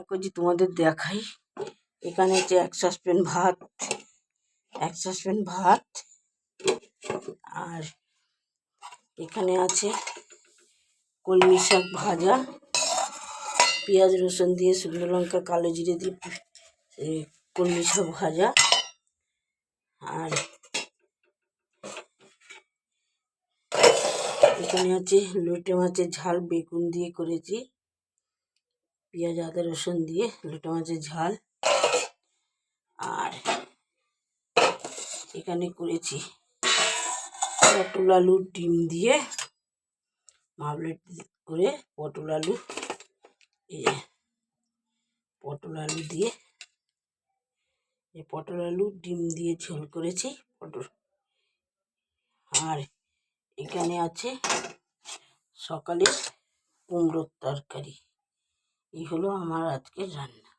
এখন যে তোমাদের দেখাই, এখানে হচ্ছে এক সসপ্যান ভাত, আর এখানে আছে কলমি শাক ভাজা, পেঁয়াজ রসুন দিয়ে, শুকনো লঙ্কা কালো জিরে দিয়ে কলমি শাক ভাজা, আর এখানে আছে লোটে মাছের ঝাল, বেগুন দিয়ে করেছি, পেঁয়াজ আদা রসুন দিয়ে লোটে মাছের ঝাল। আর এখানে করেছি পটল আলু ডিম দিয়ে মামলেট করে, পটল আলু দিয়ে পটল আলু ডিম দিয়ে ঝোল করেছি পটল। আর এখানে আছে সকালে কুমড়োর তরকারি। এই হলো আমার আজকের রান্না।